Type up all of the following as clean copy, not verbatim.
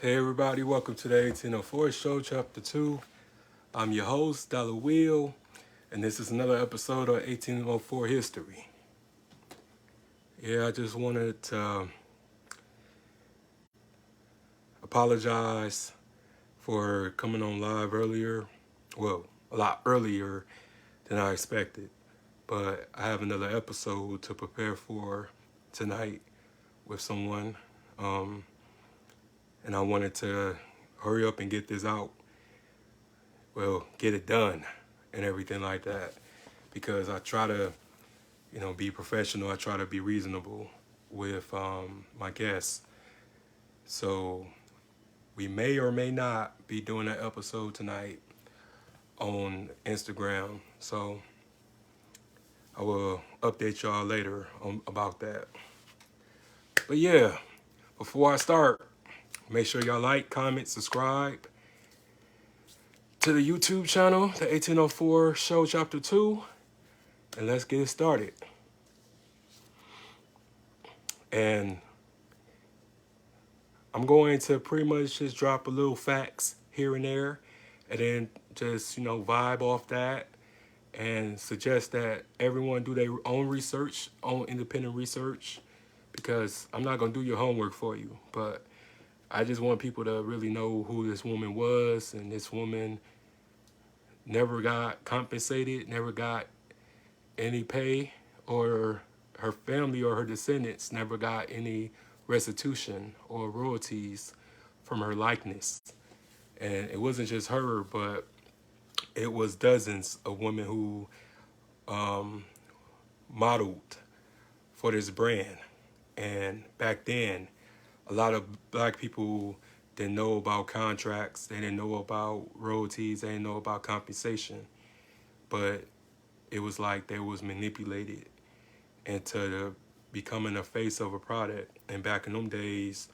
Hey everybody, welcome to the 1804 Show, Chapter 2. I'm your host, Dollar Wheel, and this is another episode of 1804 History. Yeah, I just wanted to apologize for coming on live earlier. Well, a lot earlier than I expected. But I have another episode to prepare for tonight with someone. And I wanted to hurry up and get this out. Well, get it done and everything like that. Because I try to, be professional. I try to be reasonable with my guests. So we may or may not be doing an episode tonight on Instagram. So I will update y'all later about that. But yeah, before I start, make sure y'all like, comment, subscribe to the YouTube channel, the 1804 Show Chapter 2, and let's get it started. And I'm going to pretty much just drop a little facts here and there and then just, vibe off that and suggest that everyone do their own research, own independent research, because I'm not going to do your homework for you. But I just want people to really know who this woman was, and this woman never got compensated, never got any pay, or her family or her descendants never got any restitution or royalties from her likeness. And it wasn't just her, but it was dozens of women who modeled for this brand. And back then, a lot of black people didn't know about contracts, they didn't know about royalties, they didn't know about compensation. But it was like they was manipulated into becoming a face of a product. And back in them days,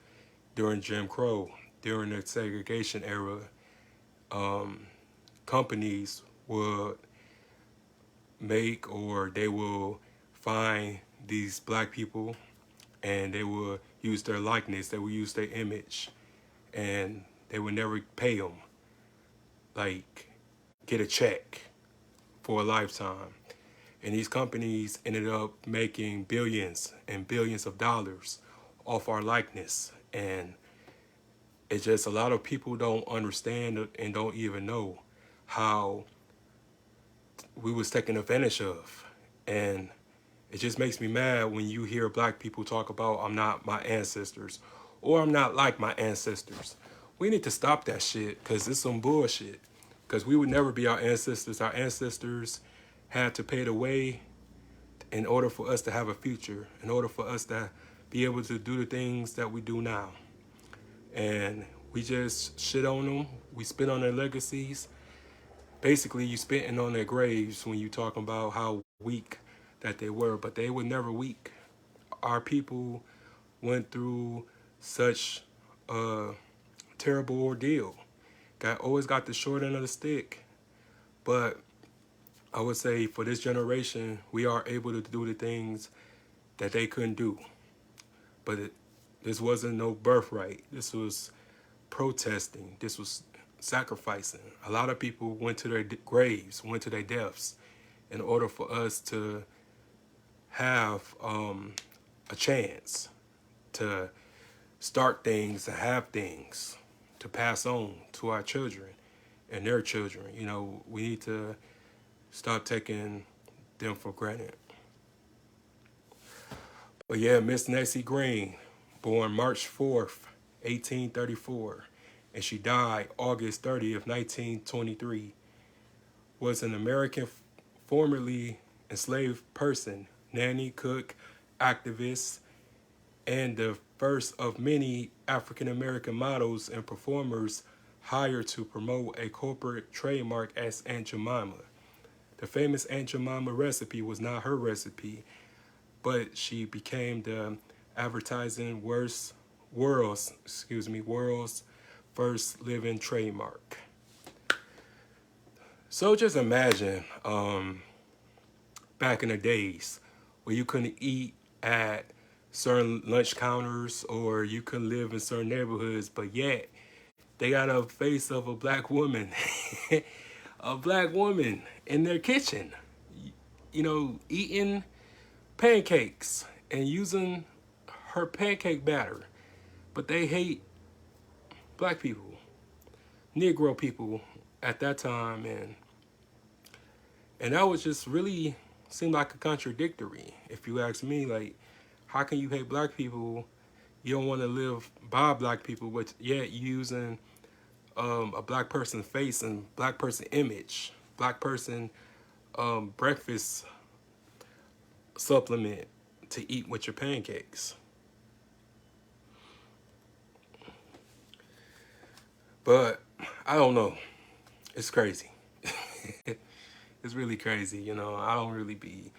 during Jim Crow, during the segregation era, companies would make or they will find these black people and they will use their likeness, they will use their image, and they would never pay them, like get a check for a lifetime. And these companies ended up making billions and billions of dollars off our likeness. And it's just a lot of people don't understand and don't even know how we was taken advantage of. And it just makes me mad when you hear black people talk about I'm not my ancestors or I'm not like my ancestors. We need to stop that shit because it's some bullshit. Because we would never be our ancestors. Our ancestors had to pay the way in order for us to have a future, in order for us to be able to do the things that we do now. And we just shit on them. We spit on their legacies. Basically, you spitting on their graves when you talking about how weak that they were, but they were never weak. Our people went through such a terrible ordeal. Always got the short end of the stick. But I would say for this generation, we are able to do the things that they couldn't do. But this wasn't no birthright. This was protesting. This was sacrificing. A lot of people went to their graves, went to their deaths in order for us to have a chance to start things, to have things, to pass on to our children and their children. We need to stop taking them for granted. But yeah, Miss Nancy Green, born March 4th, 1834, and she died August 30th, 1923, was an American formerly enslaved person, nanny, cook, activist, and the first of many African American models and performers hired to promote a corporate trademark as Aunt Jemima. The famous Aunt Jemima recipe was not her recipe, but she became the advertising world's first living trademark. So just imagine back in the days where you couldn't eat at certain lunch counters, or you couldn't live in certain neighborhoods, but yet they got a face of a black woman, a black woman in their kitchen, eating pancakes and using her pancake batter. But they hate black people, Negro people at that time, and that was just really seemed like a contradictory, if you ask me. Like, how can you hate black people? You don't want to live by black people, but yet using a black person face and black person image, black person breakfast supplement to eat with your pancakes. But I don't know. It's crazy. It's really crazy. I don't really be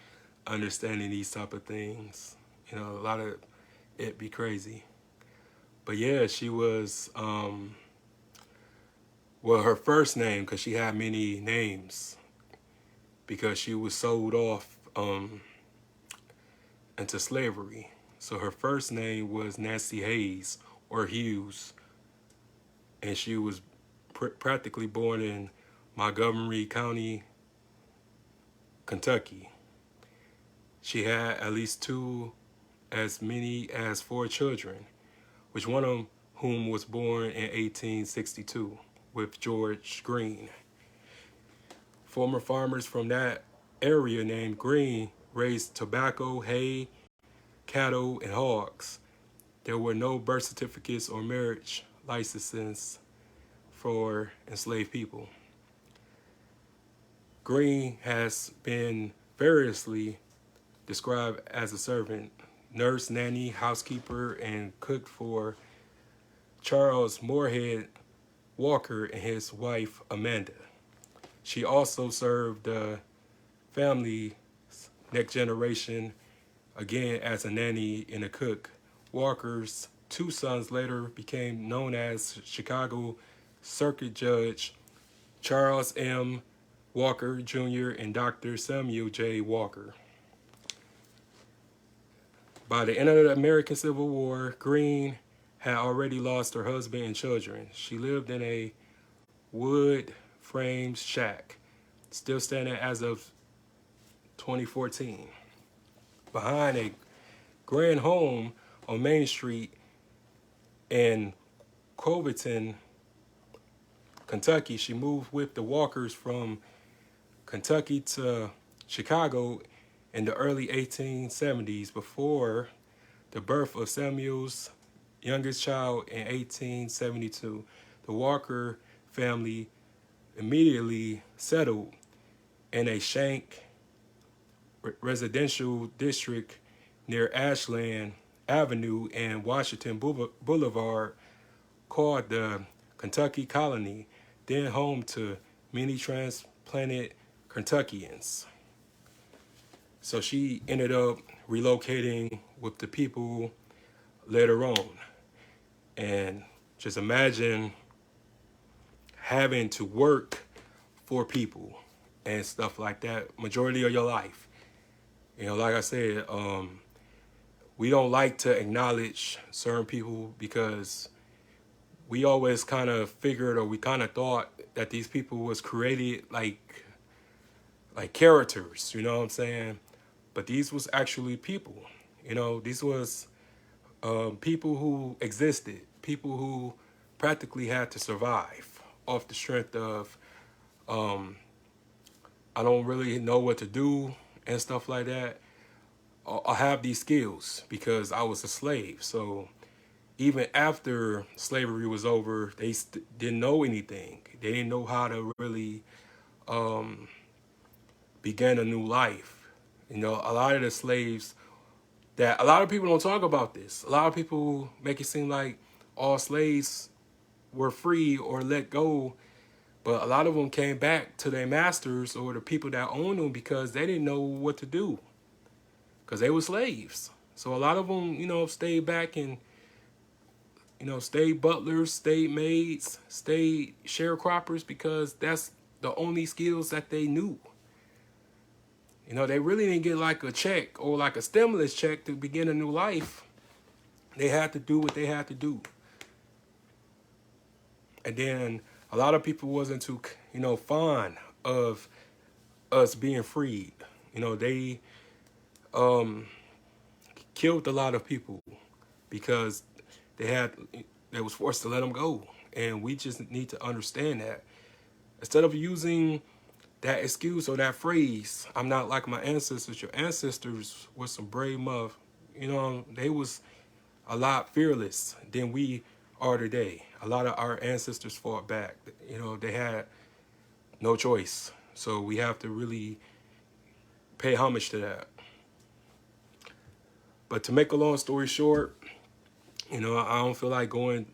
understanding these type of things. A lot of it be crazy. But yeah, she was, well, her first name, because she had many names, because she was sold off into slavery. So her first name was Nancy Hayes or Hughes, and she was practically born in Montgomery County, Kentucky. She had at least as many as 4 children, which one of whom was born in 1862 with George Green. Former farmers from that area named Green raised tobacco, hay, cattle, and hogs. There were no birth certificates or marriage licenses for enslaved people. Green has been variously described as a servant, nurse, nanny, housekeeper, and cooked for Charles Moorhead Walker and his wife Amanda. She also served the family's next generation, again as a nanny and a cook. Walker's 2 sons later became known as Chicago Circuit Judge Charles M. Walker Jr. and Dr. Samuel J. Walker. By the end of the American Civil War, Green had already lost her husband and children. She lived in a wood framed shack, still standing as of 2014, behind a grand home on Main Street in Covington, Kentucky. She moved with the Walkers from Kentucky to Chicago in the early 1870s before the birth of Samuel's youngest child in 1872. The Walker family immediately settled in a Shank residential district near Ashland Avenue and Washington Boulevard called the Kentucky Colony, then home to many transplanted Kentuckians. So she ended up relocating with the people later on. And just imagine having to work for people and stuff like that majority of your life. Like I said, we don't like to acknowledge certain people because we always kind of figured, or we kind of thought that these people was created like characters, you know what I'm saying? But these was actually people. These was people who existed, people who practically had to survive off the strength of I don't really know what to do and stuff like that. I have these skills because I was a slave. So even after slavery was over, they didn't know anything. They didn't know how to really begin a new life. A lot of the slaves, that a lot of people don't talk about this. A lot of people make it seem like all slaves were free or let go, but a lot of them came back to their masters or the people that owned them because they didn't know what to do because they were slaves. So a lot of them, stayed back and, stayed butlers, stayed maids, stayed sharecroppers because that's the only skills that they knew. You know, they really didn't get like a check or like a stimulus check to begin a new life. They had to do what they had to do. And then a lot of people wasn't too, fond of us being freed. You know, they killed a lot of people because they was forced to let them go. And we just need to understand that. Instead of using that excuse or that phrase, I'm not like my ancestors. Your ancestors were some brave mother. They was a lot fearless than we are today. A lot of our ancestors fought back. They had no choice. So we have to really pay homage to that. But to make a long story short, I don't feel like going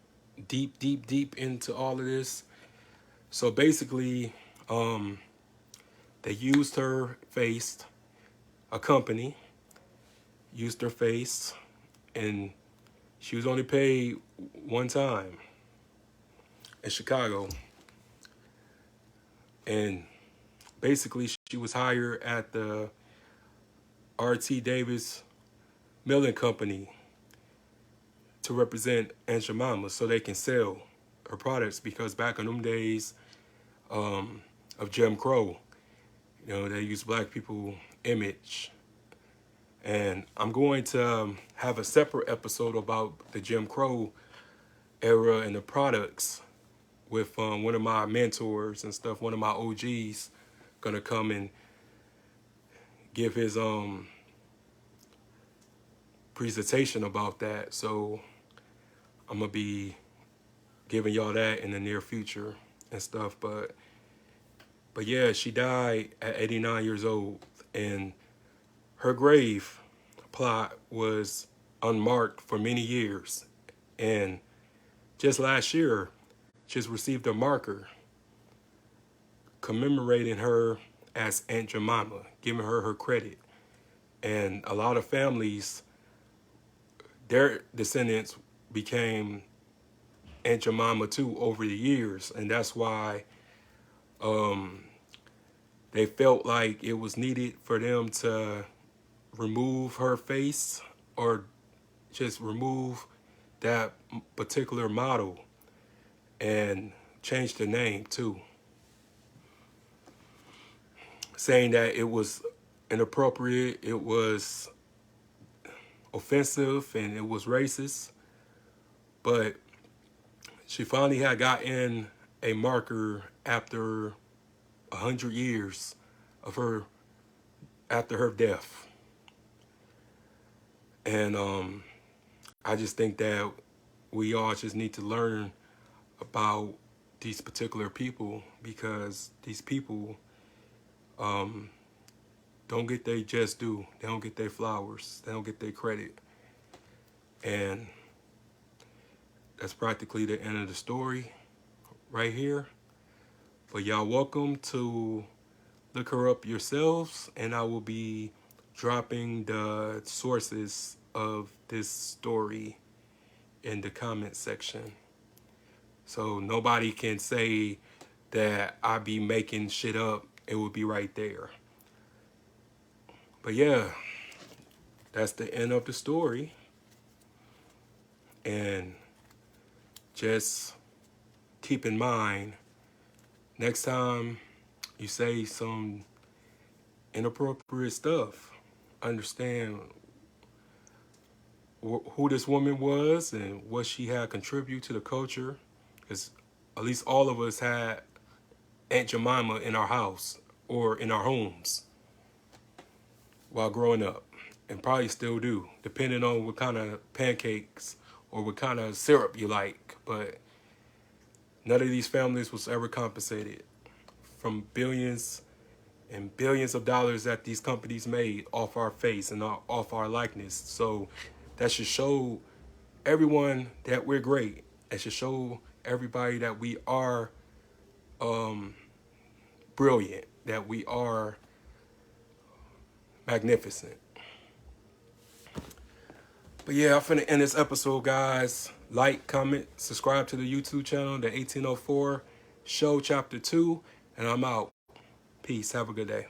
deep into all of this. So basically, they used her face, a company used her face, and she was only paid one time in Chicago. And basically, she was hired at the R.T. Davis Milling Company to represent Aunt Jemima so they can sell her products, because back in them days of Jim Crow, they used black people image. And I'm going to have a separate episode about the Jim Crow era and the products with one of my mentors and stuff, one of my OGs, gonna come and give his presentation about that. So I'm gonna be giving y'all that in the near future and stuff. But yeah, she died at 89 years old, and her grave plot was unmarked for many years. And just last year, she's received a marker commemorating her as Aunt Jemima, giving her credit. And a lot of families, their descendants became Aunt Jemima too over the years. And that's why they felt like it was needed for them to remove her face or just remove that particular model and change the name too, saying that it was inappropriate, it was offensive, and it was racist. But she finally had gotten a marker after 100 years of her, after her death. And I just think that we all just need to learn about these particular people, because these people don't get their just due. They don't get their flowers. They don't get their credit. And that's practically the end of the story right here. But y'all welcome to look her up yourselves, and I will be dropping the sources of this story in the comment section. So nobody can say that I be making shit up. It will be right there. But yeah, that's the end of the story. And just keep in mind, next time you say some inappropriate stuff, understand who this woman was and what she had contributed to the culture. Because at least all of us had Aunt Jemima in our house or in our homes while growing up, and probably still do, depending on what kind of pancakes or what kind of syrup you like. But none of these families was ever compensated from billions and billions of dollars that these companies made off our face and off our likeness. So that should show everyone that we're great. It should show everybody that we are brilliant, that we are magnificent. But yeah, I'm finna end this episode, guys. Like, comment, subscribe to the YouTube channel, the 1804 Show Chapter 2, and I'm out. Peace. Have a good day.